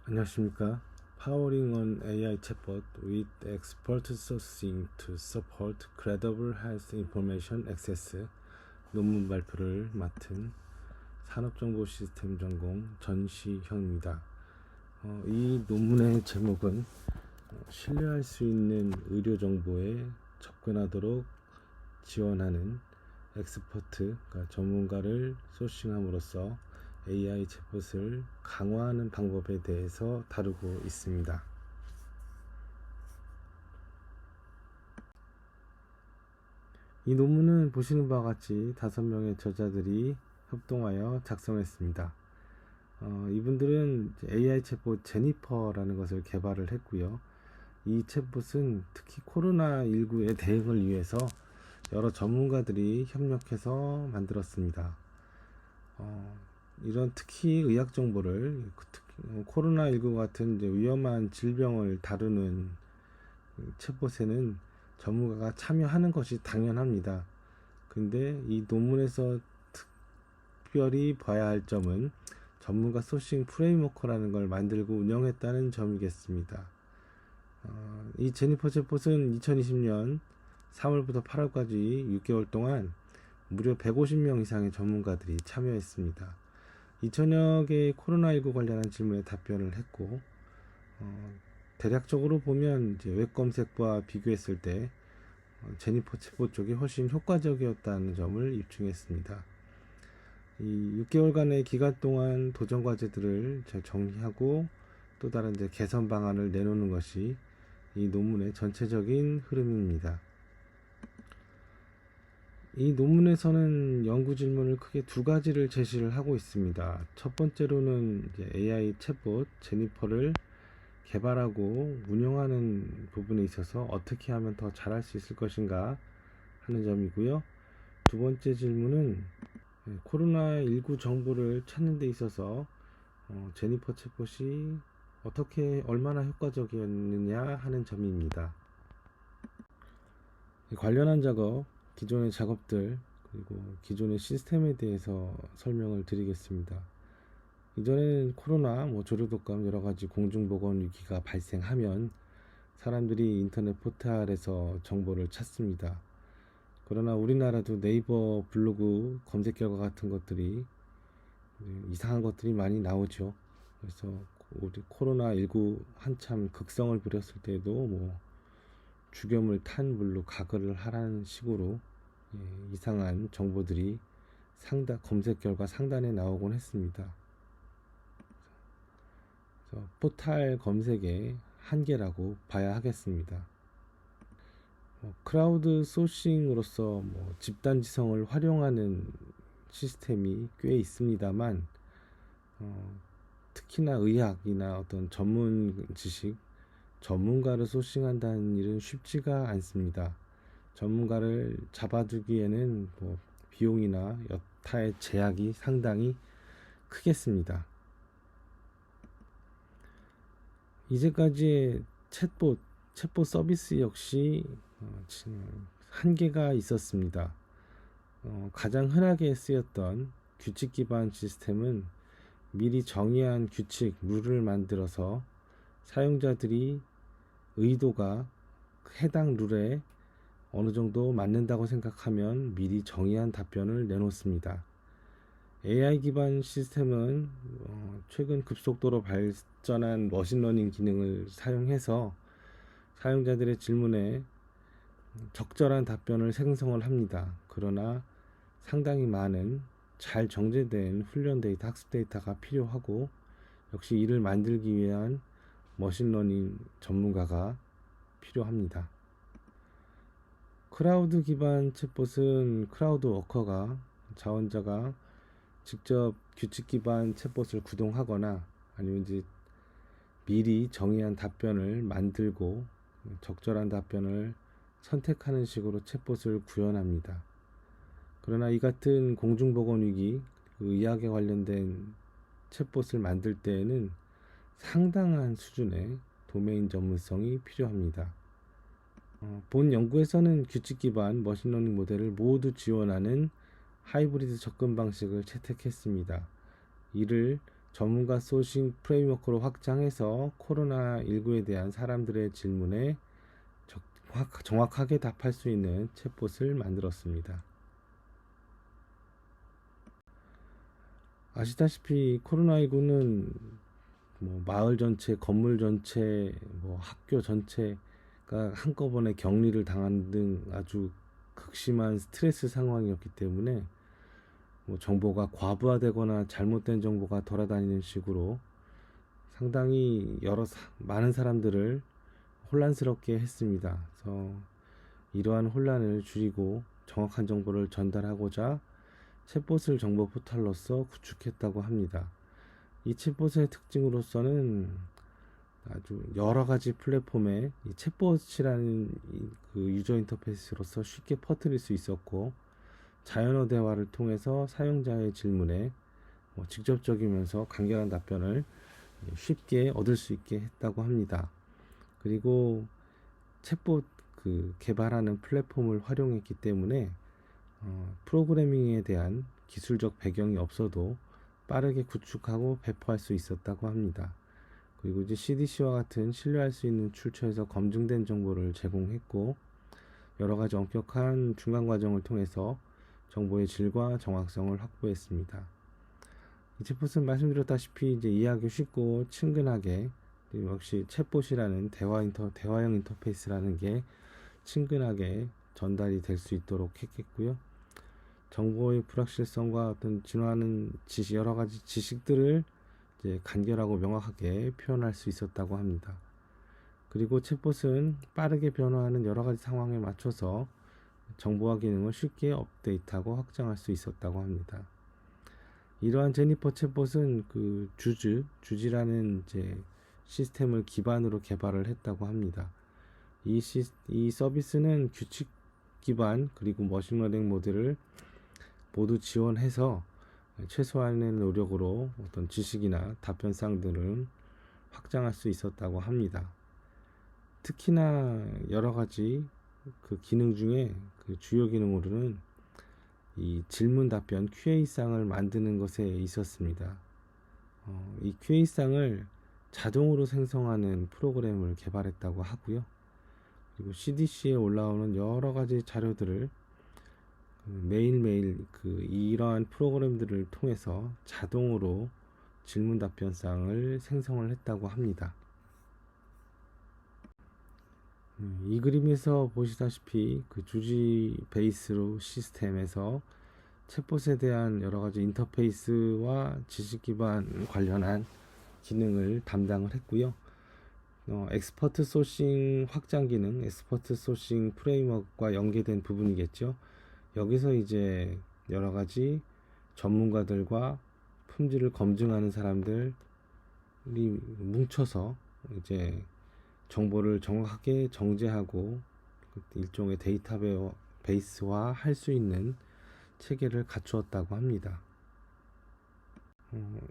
안녕하십니까. Powering on AI chatbot with expert sourcing to support credible health information access 논문 발표를 맡은 산업정보시스템 전공 전시현입니다. 이 논문의 제목은 신뢰할 수 있는 의료정보에 접근하도록 지원하는 엑스퍼트, 그러니까 전문가를 소싱함으로써 AI 챗봇을 강화하는 방법에 대해서 다루고 있습니다. 이 논문은 보시는 바와 같이 5명의 저자들이 협동하여 작성했습니다. 이분들은 AI 챗봇 제니퍼라는 것을 개발을 했고요. 이 챗봇은 특히 코로나19에 대응을 위해서 여러 전문가들이 협력해서 만들었습니다. 이런 특히 의학 정보를 코로나19 같은 이제 위험한 질병을 다루는 챗봇에는 전문가가 참여하는 것이 당연합니다. 근데 이 논문에서 특별히 봐야 할 점은 전문가 소싱 프레임워크라는 걸 만들고 운영했다는 점이겠습니다. 이 제니퍼 챗봇은 2020년 3월부터 8월까지 6개월 동안 무려 150명 이상의 전문가들이 참여했습니다. 2천여 개의 코로나19 관련한 질문에 답변을 했고, 대략적으로 보면 이제 웹 검색과 비교했을 때 제니퍼 챗봇 쪽이 훨씬 효과적이었다는 점을 입증했습니다. 이 6개월간의 기간 동안 도전 과제들을 정리하고 또 다른 이제 개선 방안을 내놓는 것이 이 논문의 전체적인 흐름입니다. 이 논문에서는 연구 질문을 크게 2가지를 제시를 하고 있습니다. 첫 번째로는 이제 AI 챗봇 제니퍼를 개발하고 운영하는 부분에 있어서 어떻게 하면 더 잘할 수 있을 것인가 하는 점이고요. 두 번째 질문은 코로나19 정보를 찾는 데 있어서 제니퍼 챗봇이 어떻게 얼마나 효과적이었느냐 하는 점입니다. 관련한 작업, 기존의 작업들 그리고 기존의 시스템에 대해서 설명을 드리겠습니다. 이전에는 코로나, 조류독감 여러가지 공중보건 위기가 발생하면 사람들이 인터넷 포털에서 정보를 찾습니다. 그러나 우리나라도 네이버 블로그 검색 결과 같은 것들이 이상한 것들이 많이 나오죠. 그래서 우리 코로나19 한참 극성을 부렸을 때도 죽염을 탄 물로 가글을 하라는 식으로 이상한 정보들이 검색 결과 상단에 나오곤 했습니다. 그래서 포털 검색의 한계라고 봐야 하겠습니다. 크라우드 소싱으로서 집단지성을 활용하는 시스템이 꽤 있습니다만 특히나 의학이나 어떤 전문 지식, 전문가를 소싱한다는 일은 쉽지가 않습니다. 전문가를 잡아두기에는 비용이나 여타의 제약이 상당히 크겠습니다. 이제까지의 챗봇 서비스 역시 한계가 있었습니다. 가장 흔하게 쓰였던 규칙 기반 시스템은 미리 정의한 규칙, 룰을 만들어서 사용자들이 의도가 해당 룰에 어느 정도 맞는다고 생각하면 미리 정의한 답변을 내놓습니다. AI 기반 시스템은 최근 급속도로 발전한 머신러닝 기능을 사용해서 사용자들의 질문에 적절한 답변을 생성을 합니다. 그러나 상당히 많은 잘 정제된 훈련 데이터, 학습 데이터가 필요하고 역시 이를 만들기 위한 머신러닝 전문가가 필요합니다. 크라우드 기반 챗봇은 크라우드 워커가 자원자가 직접 규칙 기반 챗봇을 구동하거나 아니면 이제 미리 정의한 답변을 만들고 적절한 답변을 선택하는 식으로 챗봇을 구현합니다. 그러나 이 같은 공중보건 위기, 의학에 관련된 챗봇을 만들 때에는 상당한 수준의 도메인 전문성이 필요합니다. 본 연구에서는 규칙 기반 머신러닝 모델을 모두 지원하는 하이브리드 접근 방식을 채택했습니다. 이를 전문가 소싱 프레임워크로 확장해서 코로나19에 대한 사람들의 질문에 정확하게 답할 수 있는 챗봇을 만들었습니다. 아시다시피 코로나19는 마을 전체, 건물 전체, 학교 전체가 한꺼번에 격리를 당하는 등 아주 극심한 스트레스 상황이었기 때문에 정보가 과부하되거나 잘못된 정보가 돌아다니는 식으로 상당히 많은 사람들을 혼란스럽게 했습니다. 그래서 이러한 혼란을 줄이고 정확한 정보를 전달하고자 챗봇을 정보 포털로서 구축했다고 합니다. 이 챗봇의 특징으로서는 아주 여러 가지 플랫폼에 이 챗봇이라는 그 유저 인터페이스로서 쉽게 퍼뜨릴 수 있었고, 자연어 대화를 통해서 사용자의 질문에 직접적이면서 간결한 답변을 쉽게 얻을 수 있게 했다고 합니다. 그리고 챗봇 개발하는 플랫폼을 활용했기 때문에 프로그래밍에 대한 기술적 배경이 없어도 빠르게 구축하고 배포할 수 있었다고 합니다. 그리고 이제 CDC와 같은 신뢰할 수 있는 출처에서 검증된 정보를 제공했고, 여러 가지 엄격한 중간 과정을 통해서 정보의 질과 정확성을 확보했습니다. 이 챗봇은 말씀드렸다시피 이제 이해하기 쉽고 친근하게, 역시 챗봇이라는 대화형 인터페이스라는 게 친근하게 전달이 될 수 있도록 했겠고요. 정보의 불확실성과 어떤 진화하는 여러 가지 지식들을 이제 간결하고 명확하게 표현할 수 있었다고 합니다. 그리고 챗봇은 빠르게 변화하는 여러 가지 상황에 맞춰서 정보와 기능을 쉽게 업데이트하고 확장할 수 있었다고 합니다. 이러한 제니퍼 챗봇은 주지라는 이제 시스템을 기반으로 개발을 했다고 합니다. 이 서비스는 규칙 기반 그리고 머신러닝 모델을 모두 지원해서 최소한의 노력으로 어떤 지식이나 답변상들은 확장할 수 있었다고 합니다. 특히나 여러 가지 기능 중에 주요 기능으로는 이 질문 답변 QA상을 만드는 것에 있었습니다. 이 QA상을 자동으로 생성하는 프로그램을 개발했다고 하고요. 그리고 CDC에 올라오는 여러 가지 자료들을 매일매일 이러한 프로그램들을 통해서 자동으로 질문 답변상을 생성을 했다고 합니다. 이 그림에서 보시다시피 주지 베이스로 시스템에서 챗봇에 대한 여러 가지 인터페이스와 지식 기반 관련한 기능을 담당을 했고요. 엑스퍼트 소싱 확장 기능, 엑스퍼트 소싱 프레임워크와 연계된 부분이겠죠. 여기서 이제 여러 가지 전문가들과 품질을 검증하는 사람들이 뭉쳐서 이제 정보를 정확하게 정제하고 일종의 데이터베이스화 할 수 있는 체계를 갖추었다고 합니다.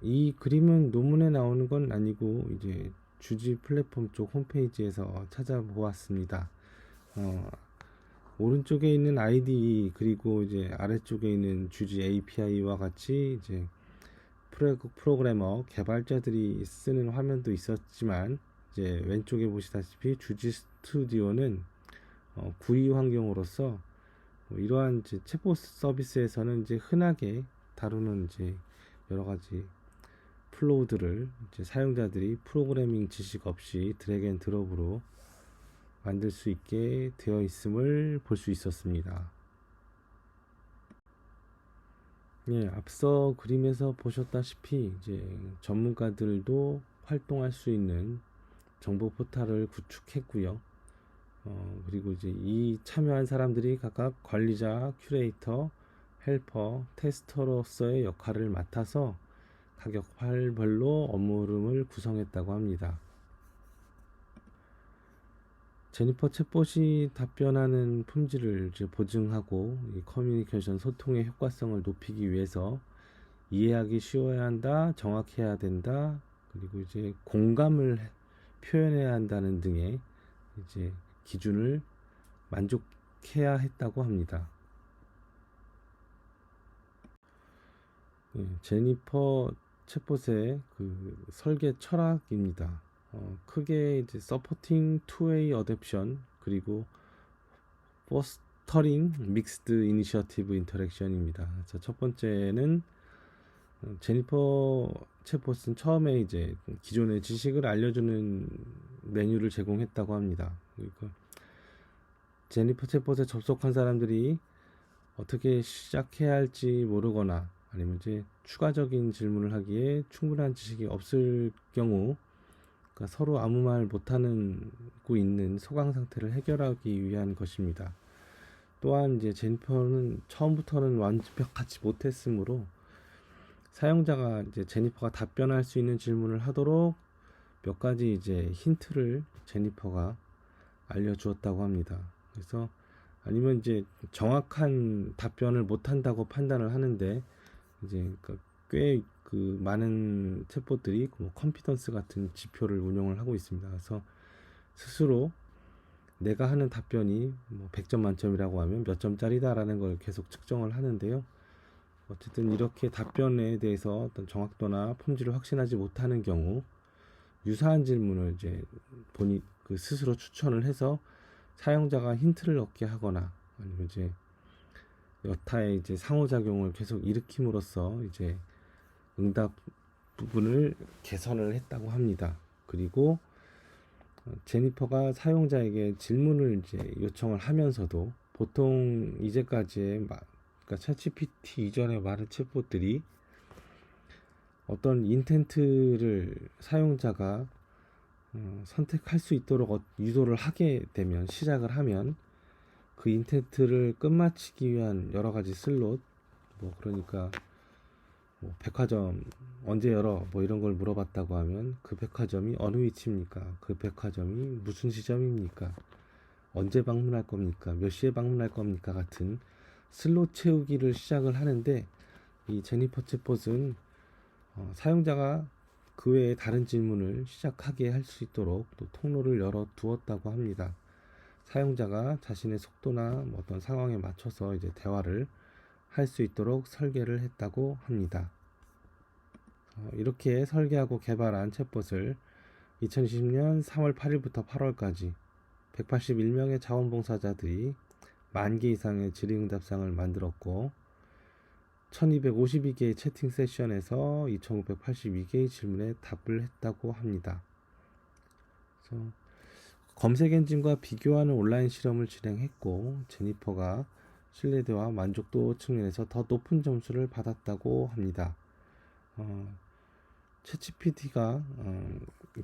이 그림은 논문에 나오는 건 아니고 이제 주지 플랫폼 쪽 홈페이지에서 찾아보았습니다. 오른쪽에 있는 ID 그리고 이제 아래쪽에 있는 주지 API와 같이 이제 프로그래머 개발자들이 쓰는 화면도 있었지만, 이제 왼쪽에 보시다시피 주지 스튜디오는 구이 환경으로서 이러한 이제 챗봇 서비스에서는 이제 흔하게 다루는 이제 여러 가지 플로우들을 이제 사용자들이 프로그래밍 지식 없이 드래그 앤 드롭으로 만들 수 있게 되어 있음을 볼 수 있었습니다. 예, 앞서 그림에서 보셨다시피 이제 전문가들도 활동할 수 있는 정보 포털을 구축했고요. 그리고 이제 이 참여한 사람들이 각각 관리자, 큐레이터, 헬퍼, 테스터로서의 역할을 맡아서 각 역할별로 업무를 구성했다고 합니다. 제니퍼 챗봇이 답변하는 품질을 이제 보증하고 이 커뮤니케이션 소통의 효과성을 높이기 위해서 이해하기 쉬워야 한다, 정확해야 된다, 그리고 이제 공감을 표현해야 한다는 등의 이제 기준을 만족해야 했다고 합니다. 제니퍼 챗봇의 그 설계 철학입니다. 크게 이제 서포팅 투웨이 어댑션 그리고 포스터링 믹스드 이니셔티브 인터랙션입니다. 첫 번째는 제니퍼 챗봇은 처음에 이제 기존의 지식을 알려주는 메뉴를 제공했다고 합니다. 그러니까 제니퍼 챗봇에 접속한 사람들이 어떻게 시작해야 할지 모르거나 아니면 이제 추가적인 질문을 하기에 충분한 지식이 없을 경우 그러니까 서로 아무 말 못하는 고 있는 소강 상태를 해결하기 위한 것입니다. 또한 이제 제니퍼는 처음부터는 완벽하지 못했으므로 사용자가 이제 제니퍼가 답변할 수 있는 질문을 하도록 몇 가지 이제 힌트를 제니퍼가 알려주었다고 합니다. 그래서 아니면 이제 정확한 답변을 못한다고 판단을 하는데 이제 꽤 그 많은 챗봇들이 뭐 컴피던스 같은 지표를 운영을 하고 있습니다. 그래서 스스로 내가 하는 답변이 뭐 100점 만점이라고 하면 몇 점짜리다라는 걸 계속 측정을 하는데요. 어쨌든 이렇게 답변에 대해서 어떤 정확도나 품질을 확신하지 못하는 경우 유사한 질문을 이제 본인 그 스스로 추천을 해서 사용자가 힌트를 얻게 하거나 아니면 이제 여타의 이제 상호작용을 계속 일으킴으로써 이제 응답 부분을 개선을 했다고 합니다. 그리고 제니퍼가 사용자에게 질문을 이제 요청을 하면서도 보통 이제까지의 그러니까 챗GPT 이전에 많은 챗봇들이 어떤 인텐트를 사용자가 선택할 수 있도록 유도를 하게 되면 시작을 하면 그 인텐트를 끝마치기 위한 여러 가지 슬롯 뭐 그러니까 뭐 백화점 언제 열어 뭐 이런 걸 물어봤다고 하면 그 백화점이 어느 위치입니까? 그 백화점이 무슨 지점입니까? 언제 방문할 겁니까? 몇 시에 방문할 겁니까? 같은 슬롯 채우기를 시작을 하는데 이 제니퍼 챗봇은 사용자가 그 외에 다른 질문을 시작하게 할 수 있도록 또 통로를 열어 두었다고 합니다. 사용자가 자신의 속도나 뭐 어떤 상황에 맞춰서 이제 대화를 할 수 있도록 설계를 했다고 합니다. 이렇게 설계하고 개발한 챗봇을 2020년 3월 8일부터 8월까지 181명의 자원봉사자들이 10,000개 이상의 질의응답상을 만들었고 1252개의 채팅 세션에서 2582개의 질문에 답을 했다고 합니다. 그래서 검색 엔진과 비교하는 온라인 실험을 진행했고 제니퍼가 신뢰도와 만족도 측면에서 더 높은 점수를 받았다고 합니다. 챗GPT가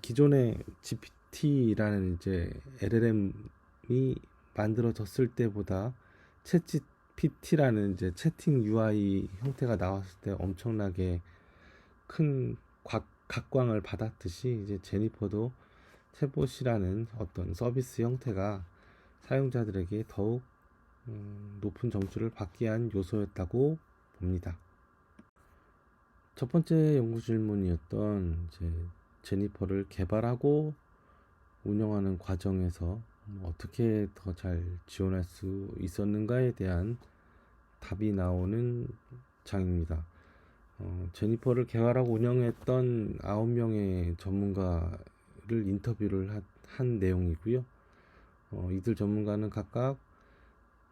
기존의 GPT라는 이제 LLM이 만들어졌을 때보다 챗GPT라는 이제 채팅 UI 형태가 나왔을 때 엄청나게 큰 각광을 받았듯이 이제 제니퍼도 챗봇이라는 어떤 서비스 형태가 사용자들에게 더욱 높은 점수를 받게 한 요소였다고 봅니다. 첫 번째 연구 질문이었던 이제 제니퍼를 개발하고 운영하는 과정에서 어떻게 더 잘 지원할 수 있었는가에 대한 답이 나오는 장입니다. 제니퍼를 개발하고 운영했던 9명의 전문가를 인터뷰를 한 내용이고요. 이들 전문가는 각각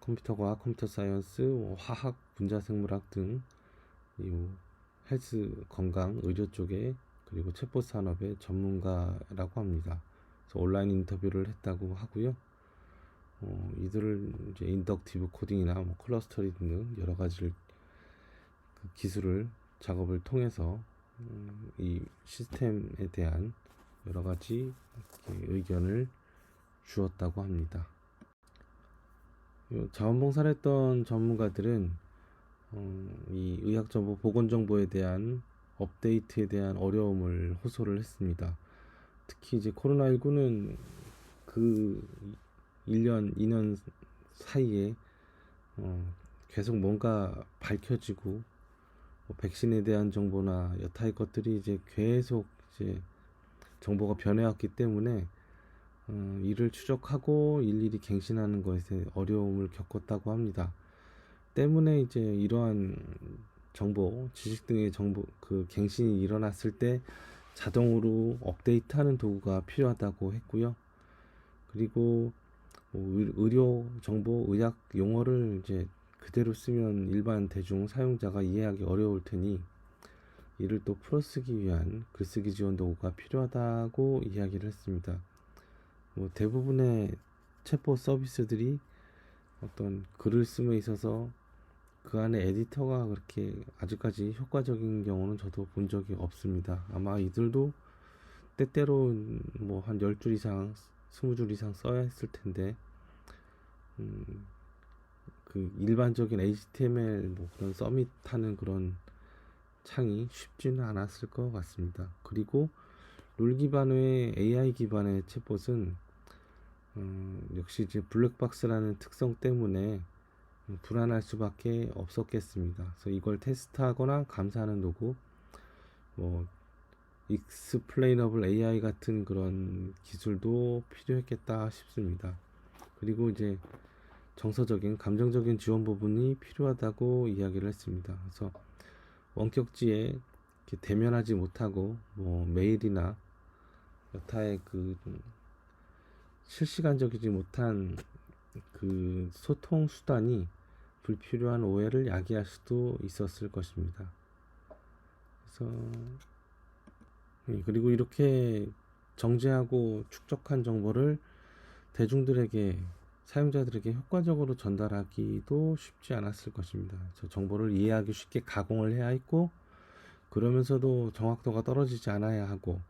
컴퓨터과학, 컴퓨터 사이언스, 화학, 분자생물학 등 헬스, 건강, 의료 쪽에 그리고 챗봇 산업의 전문가라고 합니다. 그래서 온라인 인터뷰를 했다고 하고요. 이들을 이제 인덕티브 코딩이나 뭐 클러스터링 등 여러 가지 기술을 작업을 통해서 이 시스템에 대한 여러 가지 의견을 주었다고 합니다. 자원봉사를 했던 전문가들은 이 의학정보, 보건정보에 대한 업데이트에 대한 어려움을 호소를 했습니다. 특히 이제 코로나19는 그 1년, 2년 사이에 계속 뭔가 밝혀지고 뭐 백신에 대한 정보나 여타의 것들이 이제 계속 이제 정보가 변해왔기 때문에 이를 추적하고 일일이 갱신하는 것에 어려움을 겪었다고 합니다. 때문에 이제 이러한 정보, 지식 등의 정보 그 갱신이 일어났을 때 자동으로 업데이트하는 도구가 필요하다고 했고요. 그리고 뭐 의료 정보, 의학 용어를 이제 그대로 쓰면 일반 대중 사용자가 이해하기 어려울 테니 이를 또 풀어쓰기 위한 글쓰기 지원 도구가 필요하다고 이야기를 했습니다. 뭐 대부분의 챗봇 서비스들이 어떤 글을 씀에 있어서 그 안에 에디터가 그렇게 아직까지 효과적인 경우는 저도 본 적이 없습니다. 아마 이들도 때때로 뭐 한 10줄 이상, 20줄 이상 써야 했을 텐데, 그 일반적인 HTML 뭐 그런 서밋하는 그런 창이 쉽지는 않았을 것 같습니다. 그리고 룰 기반의 AI 기반의 챗봇은 역시 이제 블랙박스라는 특성 때문에 불안할 수밖에 없었겠습니다. 그래서 이걸 테스트하거나 감사하는 도구, 뭐 익스플레이너블 AI 같은 그런 기술도 필요했겠다 싶습니다. 그리고 이제 정서적인 감정적인 지원 부분이 필요하다고 이야기를 했습니다. 그래서 원격지에 대면하지 못하고 뭐 메일이나 여타의 그 실시간적이지 못한 그 소통 수단이 불필요한 오해를 야기할 수도 있었을 것입니다. 그래서 그리고 이렇게 정제하고 축적한 정보를 대중들에게 사용자들에게 효과적으로 전달하기도 쉽지 않았을 것입니다. 저 정보를 이해하기 쉽게 가공을 해야 했고 그러면서도 정확도가 떨어지지 않아야 하고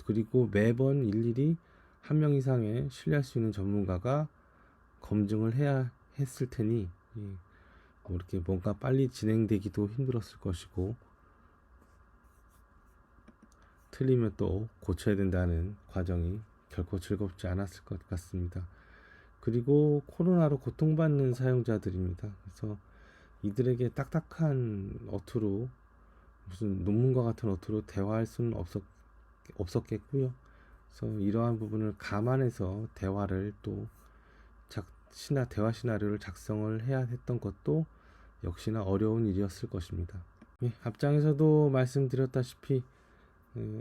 그리고 매번 일일이 한 명 이상의 신뢰할 수 있는 전문가가 검증을 해야 했을 테니 뭐 이렇게 뭔가 빨리 진행되기도 힘들었을 것이고 틀리면 또 고쳐야 된다는 과정이 결코 즐겁지 않았을 것 같습니다. 그리고 코로나로 고통받는 사용자들입니다. 그래서 이들에게 딱딱한 어투로 무슨 논문과 같은 어투로 대화할 수는 없었겠고요. 그래서 이러한 부분을 감안해서 대화를 또 대화 시나리오를 작성을 해야 했던 것도 역시나 어려운 일이었을 것입니다. 앞장에서도 말씀드렸다시피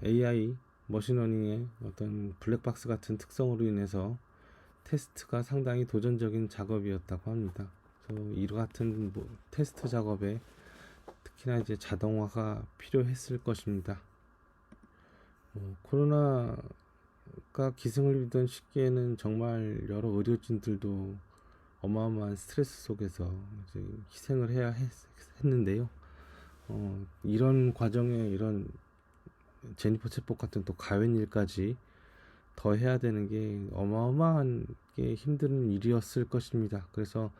AI 머신러닝의 어떤 블랙박스 같은 특성으로 인해서 테스트가 상당히 도전적인 작업이었다고 합니다. 그래서 이와 같은 테스트 작업에 특히나 이제 자동화가 필요했을 것입니다. 코로나가 기승을 부리던 시기에는 정말 여러 의료진들도 어마어마한 스트레스 속에서 이제 희생을 해야 했는데요. 이런 과정에 이런 제니퍼 챗봇 같은 또 가웬일까지 더 해야 되는 게 어마어마한 게 힘든 일이었을 것입니다. 그래서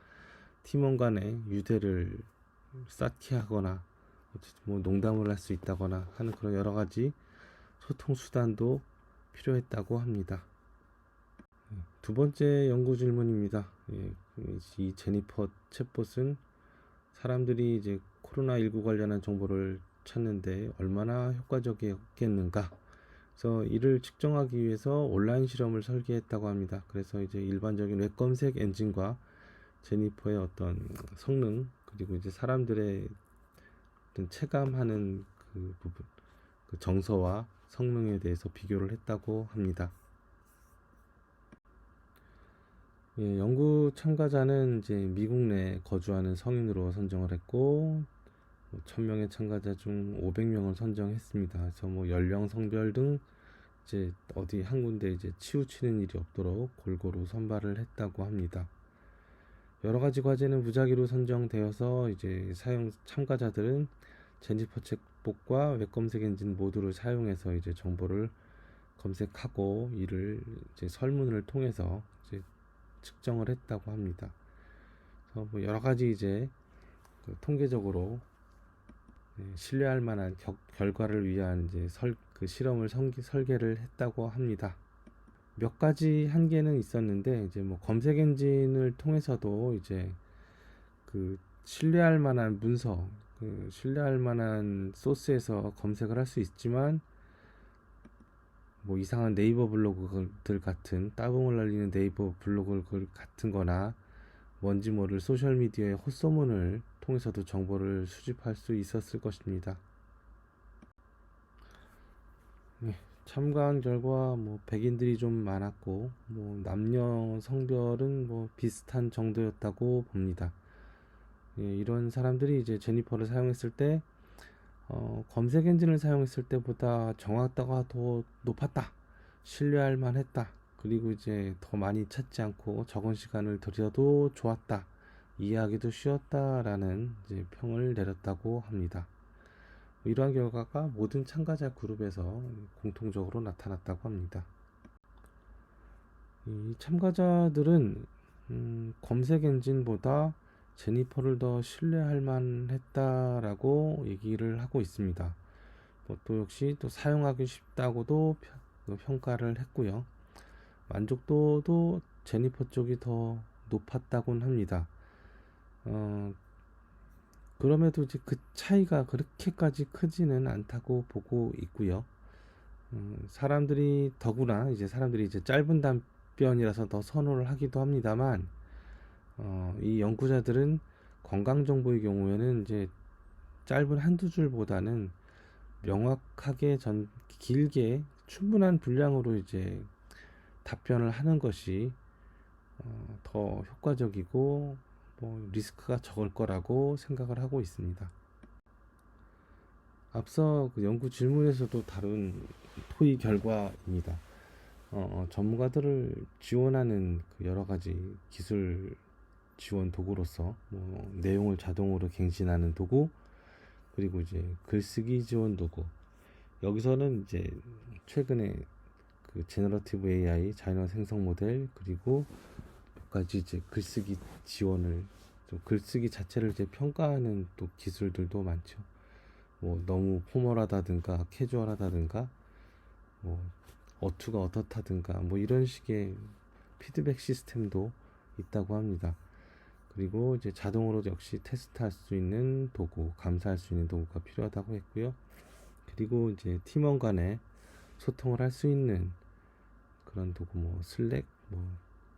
팀원 간의 유대를 쌓게 하거나 뭐 농담을 할 수 있다거나 하는 그런 여러 가지 소통 수단도 필요했다고 합니다. 두 번째 연구 질문입니다. 이 제니퍼 챗봇은 사람들이 이제 코로나19 관련한 정보를 찾는데 얼마나 효과적이었겠는가? 그래서 이를 측정하기 위해서 온라인 실험을 설계했다고 합니다. 그래서 이제 일반적인 웹 검색 엔진과 제니퍼의 어떤 성능 그리고 이제 사람들의 어떤 체감하는 그 부분, 그 정서와 성능에 대해서 비교를 했다고 합니다. 연구 참가자는 이제 미국 내에 거주하는 성인으로 선정을 했고 1000명의 참가자 중 500명을 선정했습니다. 그래서 뭐 연령, 성별 등 이제 어디 한 군데 이제 치우치는 일이 없도록 골고루 선발을 했다고 합니다. 여러 가지 과제는 무작위로 선정되어서 이제 참가자들은 제니퍼 챗봇과 웹검색 엔진 모두를 사용해서 이제 정보를 검색하고 이를 이제 설문을 통해서 이제 측정을 했다고 합니다. 그래서 뭐 여러 가지 이제 통계적으로 신뢰할 만한 결과를 위한 이제 그 실험을 설계를 했다고 합니다. 몇 가지 한계는 있었는데 이제 뭐 검색 엔진을 통해서도 이제 그 신뢰할 만한 문서, 그 신뢰할 만한 소스에서 검색을 할 수 있지만 뭐 이상한 네이버 블로그들 같은 따봉을 날리는 네이버 블로그 같은 거나 뭔지 모를 소셜미디어의 헛소문을 통해서도 정보를 수집할 수 있었을 것입니다. 네, 참가한 결과 백인들이 좀 많았고 남녀 성별은 비슷한 정도였다고 봅니다. 예, 이런 사람들이 이제 제니퍼를 사용했을 때 검색 엔진을 사용했을 때보다 정확도가 더 높았다, 신뢰할 만했다, 그리고 이제 더 많이 찾지 않고 적은 시간을 들여도 좋았다, 이해하기도 쉬웠다라는 이제 평을 내렸다고 합니다. 이러한 결과가 모든 참가자 그룹에서 공통적으로 나타났다고 합니다. 이 참가자들은 검색 엔진보다 제니퍼를 더 신뢰할 만했다라고 얘기를 하고 있습니다. 또 역시 또 사용하기 쉽다고도 평가를 했고요. 만족도도 제니퍼 쪽이 더 높았다곤 합니다. 그럼에도 이제 그 차이가 그렇게까지 크지는 않다고 보고 있고요. 더구나 이제 사람들이 이제 짧은 답변이라서 더 선호를 하기도 합니다만, 이 연구자들은 건강 정보의 경우에는 이제 짧은 한두 줄보다는 명확하게 길게 충분한 분량으로 이제 답변을 하는 것이 더 효과적이고 리스크가 적을 거라고 생각을 하고 있습니다. 앞서 그 연구 질문에서도 다룬 토의 결과입니다. 전문가들을 지원하는 그 여러 가지 기술 지원 도구로서 내용을 자동으로 갱신하는 도구, 그리고 이제 글쓰기 지원 도구. 여기서는 이제 최근에 그 제너러티브 AI 자연어 생성 모델, 그리고 몇 가지 이제 글쓰기 지원을, 글쓰기 자체를 이제 평가하는 또 기술들도 많죠. 너무 포멀하다든가 캐주얼하다든가 어투가 어떻다든가 이런 식의 피드백 시스템도 있다고 합니다. 그리고 이제 자동으로 역시 테스트할 수 있는 도구, 감사할 수 있는 도구가 필요하다고 했고요. 그리고 이제 팀원 간에 소통을 할 수 있는 그런 도구, 슬랙,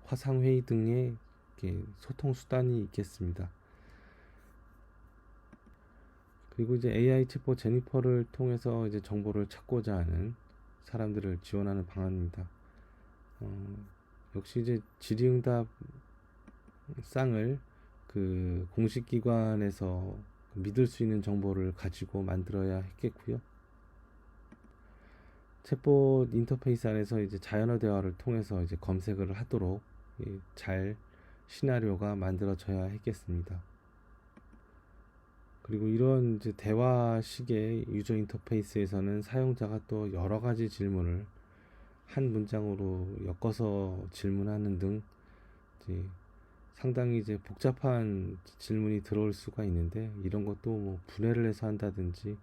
화상회의 등의 소통 수단이 있겠습니다. 그리고 이제 AI 챗봇 제니퍼를 통해서 이제 정보를 찾고자 하는 사람들을 지원하는 방안입니다. 역시 이제 질의응답 쌍을 그 공식 기관에서 믿을 수 있는 정보를 가지고 만들어야 했겠고요. 챗봇 인터페이스 안에서 이제 자연어 대화를 통해서 이제 검색을 하도록 잘 시나리오가 만들어져야 했겠습니다. 그리고 이런 이제 대화식의 유저 인터페이스에서는 사용자가 또 여러 가지 질문을 한 문장으로 엮어서 질문하는 등 이제 상당히 이제 복잡한 질문이 들어올 수가 있는데, 이런 것도 분해를 해서 한다든지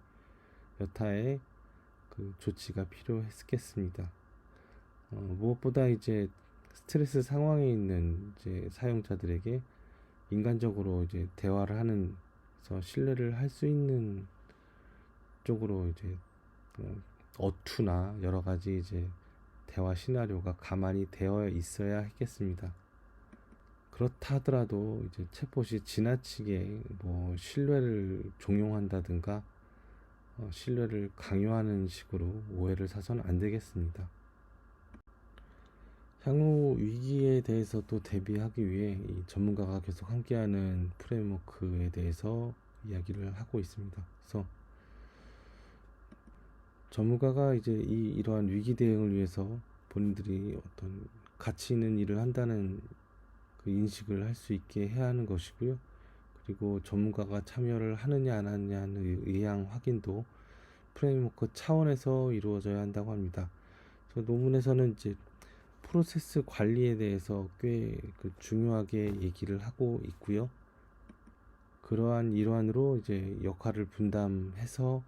여타의 그 조치가 필요했겠습니다. 무엇보다 이제 스트레스 상황에 있는 이제 사용자들에게 인간적으로 이제 대화를 하는 신뢰를 할 수 있는 쪽으로 이제 어투나 여러 가지 이제 대화 시나리오가 가만히 되어 있어야 했겠습니다. 그렇다 하더라도 이제 챗봇이 지나치게 신뢰를 종용한다든가 신뢰를 강요하는 식으로 오해를 사서는 안 되겠습니다. 향후 위기에 대해서도 대비하기 위해 이 전문가가 계속 함께하는 프레임워크에 대해서 이야기를 하고 있습니다. 그래서 전문가가 이제 이러한 위기 대응을 위해서 본인들이 어떤 가치 있는 일을 한다는 그 인식을 할 수 있게 해야 하는 것이고요. 그리고 전문가가 참여를 하느냐 안 하느냐는 의향 확인도 프레임워크 차원에서 이루어져야 한다고 합니다. 그래서 논문에서는 이제 프로세스 관리에 대해서 꽤 중요하게 얘기를 하고 있고요. 그러한 일환으로 이제 역할을 분담해서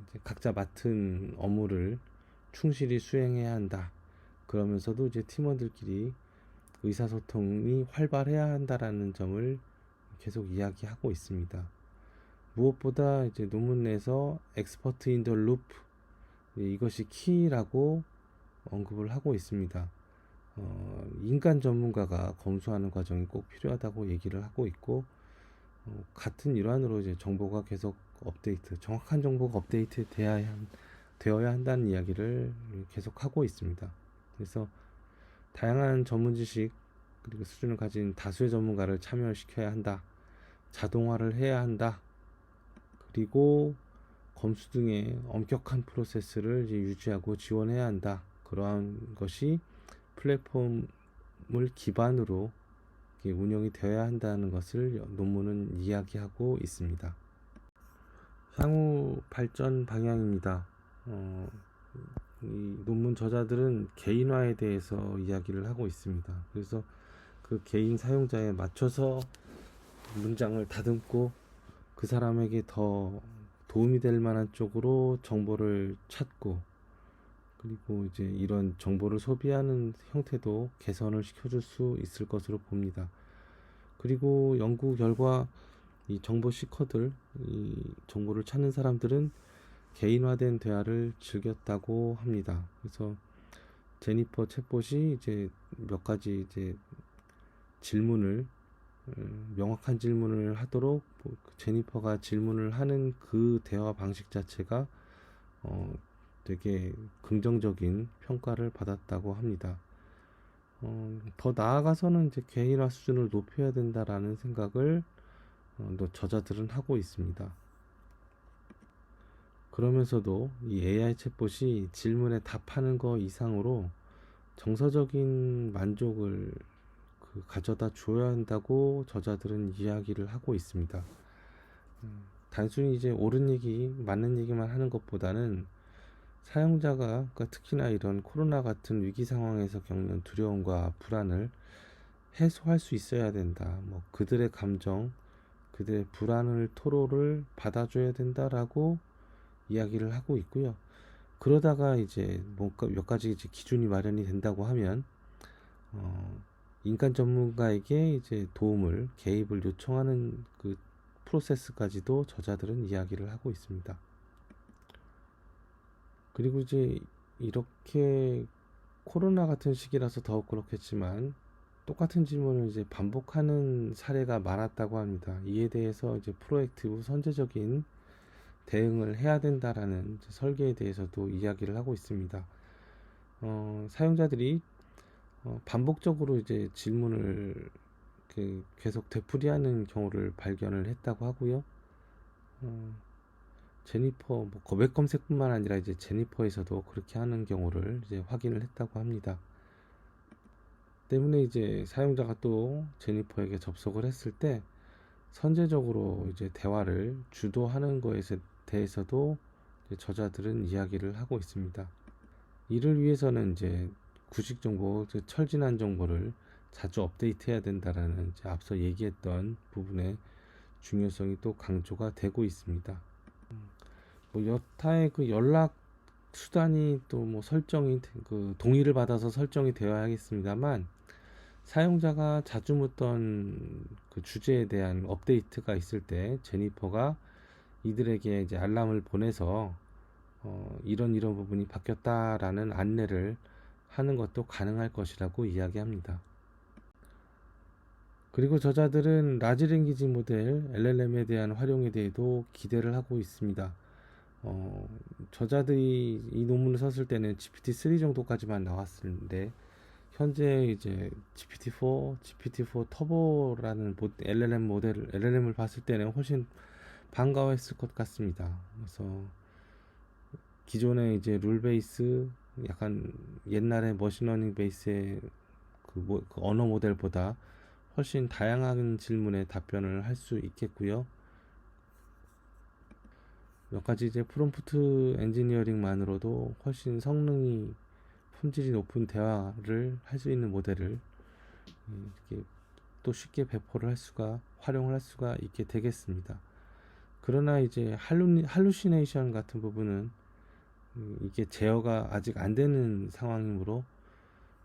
이제 각자 맡은 업무를 충실히 수행해야 한다. 그러면서도 이제 팀원들끼리 의사소통이 활발해야 한다라는 점을 계속 이야기하고 있습니다. 무엇보다 이제 논문 내에서 엑스퍼트 인 더 루프, 이것이 키라고 언급을 하고 있습니다. 인간 전문가가 검수하는 과정이 꼭 필요하다고 얘기를 하고 있고, 같은 일환으로 이제 정보가 계속 정확한 정보가 되어야 한다는 이야기를 계속 하고 있습니다. 그래서 다양한 전문 지식 그리고 수준을 가진 다수의 전문가를 참여시켜야 한다. 자동화를 해야 한다. 그리고 검수 등의 엄격한 프로세스를 이제 유지하고 지원해야 한다. 그러한 것이 플랫폼을 기반으로 운영이 되어야 한다는 것을 논문은 이야기하고 있습니다. 향후 발전 방향입니다. 이 논문 저자들은 개인화에 대해서 이야기를 하고 있습니다. 그래서 그 개인 사용자에 맞춰서 문장을 다듬고 그 사람에게 더 도움이 될 만한 쪽으로 정보를 찾고, 그리고 이제 이런 정보를 소비하는 형태도 개선을 시켜줄 수 있을 것으로 봅니다. 그리고 연구 결과 이 정보 시커들, 이 정보를 찾는 사람들은 개인화된 대화를 즐겼다고 합니다. 그래서 제니퍼 챗봇이 이제 몇 가지 이제 질문을 명확한 질문을 하도록 제니퍼가 질문을 하는 그 대화 방식 자체가 되게 긍정적인 평가를 받았다고 합니다. 더 나아가서는 이제 개인화 수준을 높여야 된다라는 생각을 저자들은 하고 있습니다. 그러면서도 이 AI 챗봇이 질문에 답하는 거 이상으로 정서적인 만족을 가져다 줘야 한다고 저자들은 이야기를 하고 있습니다. 단순히 이제 옳은 얘기, 맞는 얘기만 하는 것보다는 사용자가, 그러니까 특히나 이런 코로나 같은 위기 상황에서 겪는 두려움과 불안을 해소할 수 있어야 된다. 뭐 그들의 감정, 그들의 불안을 토로를 받아줘야 된다라고 이야기를 하고 있고요. 그러다가 이제 뭔가 몇 가지 이제 기준이 마련이 된다고 하면 인간 전문가에게 이제 개입을 요청하는 그 프로세스까지도 저자들은 이야기를 하고 있습니다. 그리고 이제 이렇게 코로나 같은 시기라서 더욱 그렇겠지만 똑같은 질문을 이제 반복하는 사례가 많았다고 합니다. 이에 대해서 이제 프로액티브 선제적인 대응을 해야 된다라는 설계에 대해서도 이야기를 하고 있습니다. 사용자들이 반복적으로 이제 질문을 계속 되풀이하는 경우를 발견을 했다고 하고요. 제니퍼 웹 검색뿐만 아니라 이제 제니퍼에서도 그렇게 하는 경우를 이제 확인을 했다고 합니다. 때문에 이제 사용자가 또 제니퍼에게 접속을 했을 때 선제적으로 이제 대화를 주도하는 것에 대해서도 저자들은 이야기를 하고 있습니다. 이를 위해서는 이제 구식 정보, 철진한 정보를 자주 업데이트해야 된다라는 이제 앞서 얘기했던 부분의 중요성이 또 강조가 되고 있습니다. 뭐 여타의 그 연락 수단이 또 뭐 동의를 받아서 설정이 되어야 하겠습니다만, 사용자가 자주 묻던 그 주제에 대한 업데이트가 있을 때 제니퍼가 이들에게 이제 알람을 보내서 이런 부분이 바뀌었다라는 안내를 하는 것도 가능할 것이라고 이야기합니다. 그리고 저자들은 라지 랭귀지 모델 LLM에 대한 활용에 대해도 기대를 하고 있습니다. 저자들이 이 논문을 썼을 때는 GPT-3 정도까지만 나왔는데 현재 이제 GPT-4, GPT-4 터보라는 LLM을 봤을 때는 훨씬 반가워했을 것 같습니다. 그래서 기존의 이제 룰 베이스, 약간 옛날의 머신러닝 베이스의 그 언어 모델보다 훨씬 다양한 질문에 답변을 할 수 있겠고요. 몇 가지 이제 프롬프트 엔지니어링만으로도 훨씬 품질이 높은 대화를 할 수 있는 모델을 이렇게 또 쉽게 활용을 할 수가 있게 되겠습니다. 그러나 이제 할루시네이션 같은 부분은 이게 제어가 아직 안 되는 상황이므로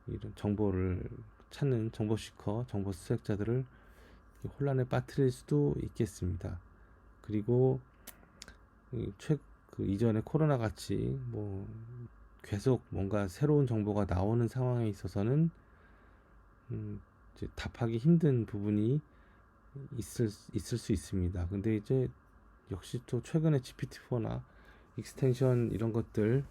이런 정보를 찾는 정보 시커, 정보 수색자들을 혼란에 빠뜨릴 수도 있겠습니다. 그리고 이전에 코로나 같이 뭐 계속 뭔가 새로운 정보가 나오는 상황에 있어서는 이제 답하기 힘든 부분이 있을 수 있습니다. 근데 이제 역시 또 최근에 GPT-4나 익스텐션 이런 것들,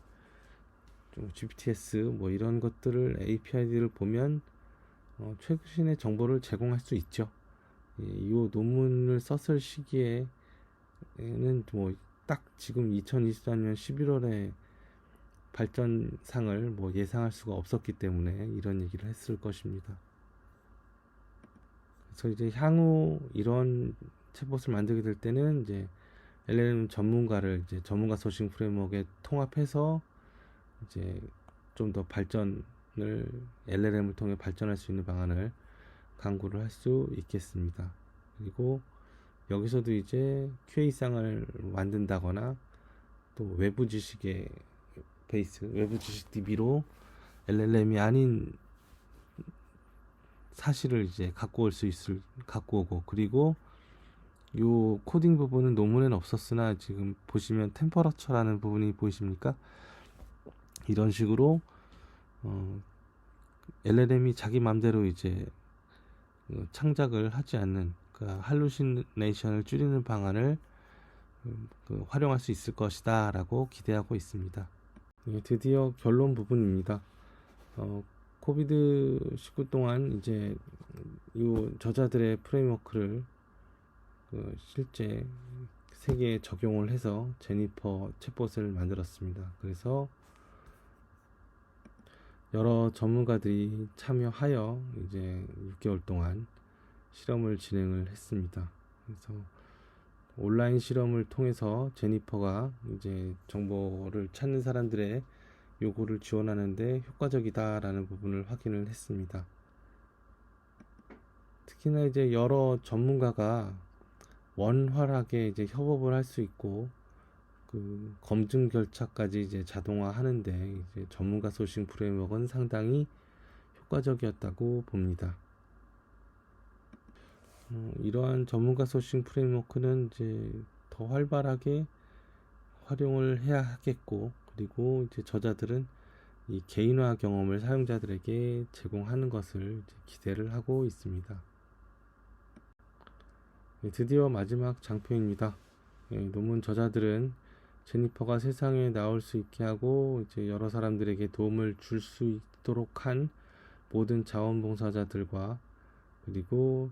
좀 GPTs 뭐 이런 것들을 API들을 보면 최신의 정보를 제공할 수 있죠. 이 논문을 썼을 시기에는 뭐 딱 지금 2024년 11월에 발전상을 뭐 예상할 수가 없었기 때문에 이런 얘기를 했을 것입니다. 그래서 이제 향후 이런 챗봇을 만들게 될 때는 이제 LLM 전문가를 이제 전문가 소싱 프레임워크에 통합해서 이제 좀 더 발전을 LLM을 통해 발전할 수 있는 방안을 강구를 할 수 있겠습니다. 그리고 여기서도 이제 QA상을 만든다거나 또 외부 지식의 베이스, 외부 지식 DB로 LLM이 아닌 사실을 이제 갖고 오고, 그리고 요 코딩 부분은 논문에는 없었으나 지금 보시면 템퍼러처라는 부분이 보이십니까? 이런 식으로 LLM이 자기 맘대로 이제 창작을 하지 않는, 그러니까 할루시네이션을 줄이는 방안을 활용할 수 있을 것이다 라고 기대하고 있습니다. 드디어 결론 부분입니다. 코비드19 동안 이제 이 저자들의 프레임워크를 실제 세계에 적용을 해서 제니퍼 챗봇을 만들었습니다. 그래서 여러 전문가들이 참여하여 이제 6개월 동안 실험을 진행을 했습니다. 그래서 온라인 실험을 통해서 제니퍼가 이제 정보를 찾는 사람들의 요구를 지원하는데 효과적이다라는 부분을 확인을 했습니다. 특히나 이제 여러 전문가가 원활하게 이제 협업을 할 수 있고 그 검증 결차까지 이제 자동화하는데 이제 전문가 소싱 프레임워크는 상당히 효과적이었다고 봅니다. 이러한 전문가 소싱 프레임워크는 이제 더 활발하게 활용을 해야 하겠고, 그리고 이제 저자들은 이 개인화 경험을 사용자들에게 제공하는 것을 이제 기대를 하고 있습니다. 드디어 마지막 장표입니다. 논문 저자들은 제니퍼가 세상에 나올 수 있게 하고 이제 여러 사람들에게 도움을 줄 수 있도록 한 모든 자원봉사자들과 그리고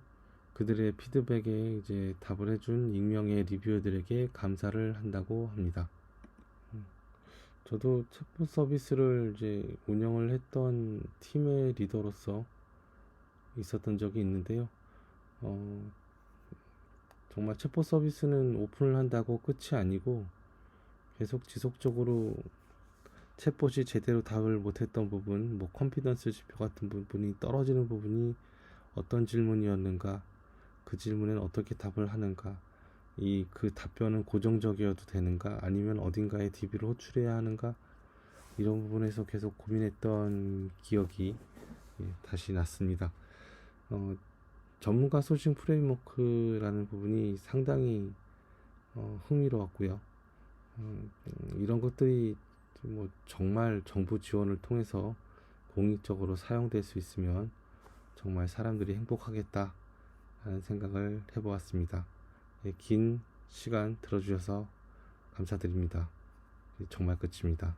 그들의 피드백에 이제 답을 해준 익명의 리뷰어들에게 감사를 한다고 합니다. 저도 챗봇 서비스를 이제 운영을 했던 팀의 리더로서 있었던 적이 있는데요. 정말 챗봇 서비스는 오픈을 한다고 끝이 아니고 계속 지속적으로 챗봇이 제대로 답을 못했던 부분, 뭐 컨피던스 지표 같은 부분이 떨어지는 부분이 어떤 질문이었는가, 그 질문에는 어떻게 답을 하는가, 그 답변은 고정적이어도 되는가, 아니면 어딘가에 DB를 호출해야 하는가, 이런 부분에서 계속 고민했던 기억이 다시 났습니다. 전문가 소싱 프레임워크라는 부분이 상당히 흥미로웠고요. 이런 것들이 뭐 정말 정부 지원을 통해서 공익적으로 사용될 수 있으면 정말 사람들이 행복하겠다 하는 생각을 해보았습니다. 긴 시간 들어주셔서 감사드립니다. 정말 끝입니다.